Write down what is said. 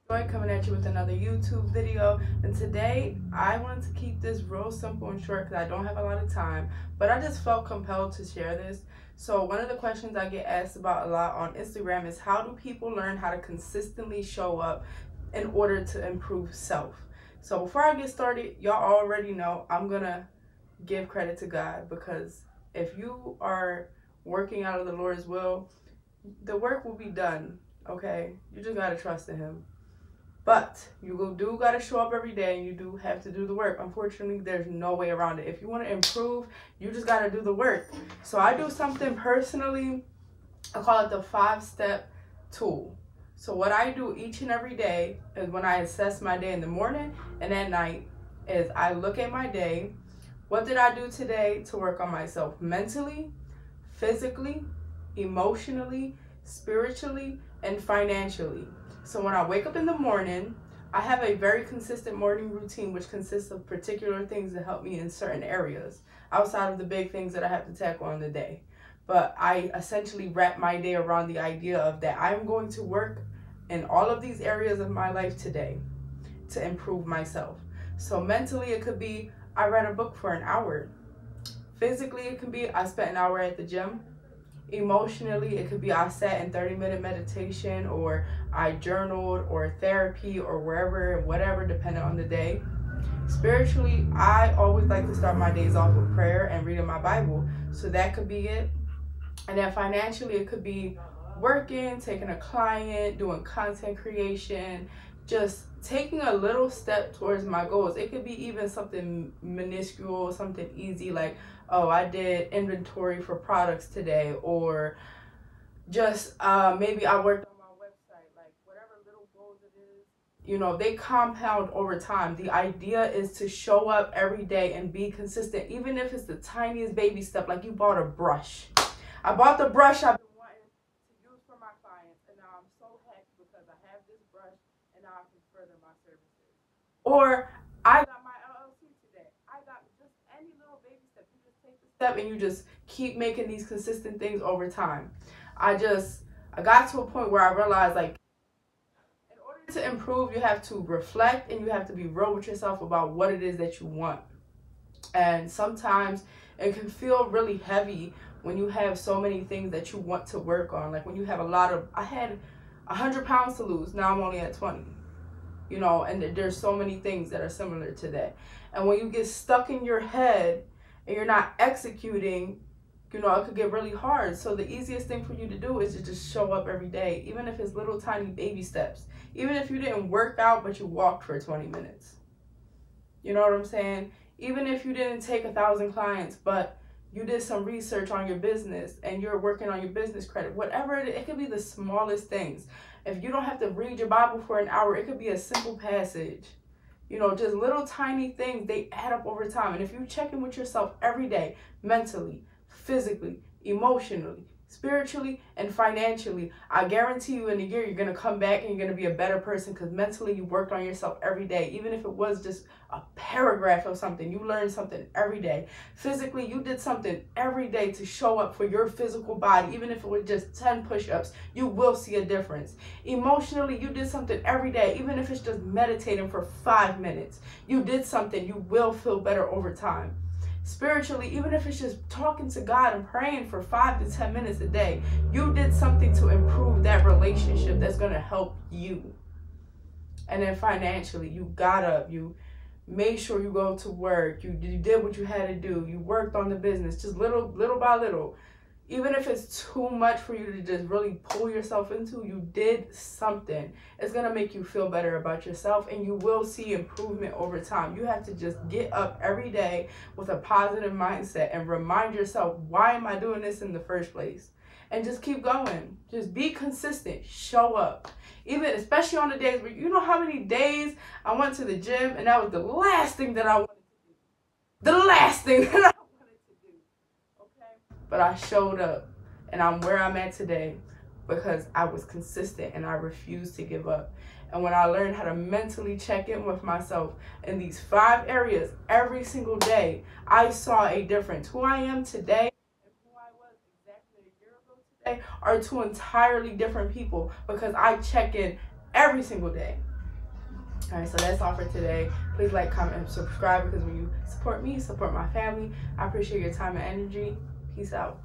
Joy coming at you with another YouTube video, and today I wanted to keep this real simple and short because I don't have a lot of time, but I just felt compelled to share this. So one of the questions I get asked about a lot on Instagram is, how do people learn how to consistently show up in order to improve self? So before I get started, y'all already know I'm gonna give credit to God, because if you are working out of the Lord's will, the work will be done. Okay, you just gotta trust in Him. But you do got to show up every day, and you do have to do the work. Unfortunately, there's no way around it. If you want to improve, you just got to do the work. So I do something personally. I call it the 5-step tool. So what I do each and every day is, when I assess my day in the morning and at night, is I look at my day. What did I do today to work on myself mentally, physically, emotionally, spiritually, and financially? So when I wake up in the morning, I have a very consistent morning routine, which consists of particular things that help me in certain areas outside of the big things that I have to tackle on the day. But I essentially wrap my day around the idea of that I'm going to work in all of these areas of my life today to improve myself. So mentally, it could be I read a book for an hour. Physically, it can be I spent an hour at the gym. Emotionally, it could be I sat in 30-minute meditation, or I journaled, or therapy, or wherever, whatever, depending on the day. Spiritually, I always like to start my days off with prayer and reading my Bible. So that could be it. And then financially, it could be working, taking a client, doing content creation, just taking a little step towards my goals. It could be even something minuscule, something easy, like, oh, I did inventory for products today, or just maybe I worked on my website. Like, whatever little goals it is, they compound over time. The idea is to show up every day and be consistent, even if it's the tiniest baby step. Like, you bought a brush. I bought the brush I've been wanting to use for my clients, and now I'm so happy because I have this brush, and now I can further my services. Or I got my LLC today. I got just any little baby step. You just take the step and you just keep making these consistent things over time. I got to a point where I realized, like, in order to improve, you have to reflect and you have to be real with yourself about what it is that you want. And sometimes it can feel really heavy when you have so many things that you want to work on. Like, when you have I had 100 pounds to lose. Now I'm only at 20. And there's so many things that are similar to that. And when you get stuck in your head and you're not executing, it could get really hard. So the easiest thing for you to do is to just show up every day, even if it's little tiny baby steps. Even if you didn't work out, but you walked for 20 minutes. You know what I'm saying? Even if you didn't take 1,000 clients, but you did some research on your business and you're working on your business credit, whatever it could be, the smallest things. If you don't have to read your Bible for an hour, it could be a simple passage. Just little tiny things, they add up over time. And if you check in with yourself every day, mentally, physically, emotionally, spiritually, and financially, I guarantee you in a year you're going to come back and you're going to be a better person, because mentally you worked on yourself every day. Even if it was just a paragraph of something, you learned something every day. Physically, you did something every day to show up for your physical body. Even if it was just 10 push-ups, you will see a difference. Emotionally, you did something every day. Even if it's just meditating for 5 minutes, you did something. You will feel better over time. Spiritually, even if it's just talking to God and praying for 5 to 10 minutes a day, you did something to improve that relationship that's going to help you. And then financially, you got up, you made sure you go to work, you did what you had to do, you worked on the business, just little by little. Even if it's too much for you to just really pull yourself into, you did something. It's going to make you feel better about yourself, and you will see improvement over time. You have to just get up every day with a positive mindset and remind yourself, why am I doing this in the first place? And just keep going. Just be consistent. Show up. Especially on the days where, how many days I went to the gym and that was the last thing that I wanted to do. The last thing that I wanted to do. Okay? But I showed up, and I'm where I'm at today because I was consistent and I refused to give up. And when I learned how to mentally check in with myself in these 5 areas every single day, I saw a difference. Who I am today and who I was exactly a year ago today are 2 entirely different people, because I check in every single day. Alright, so that's all for today. Please like, comment, and subscribe, because when you support me, you support my family. I appreciate your time and energy. Peace out.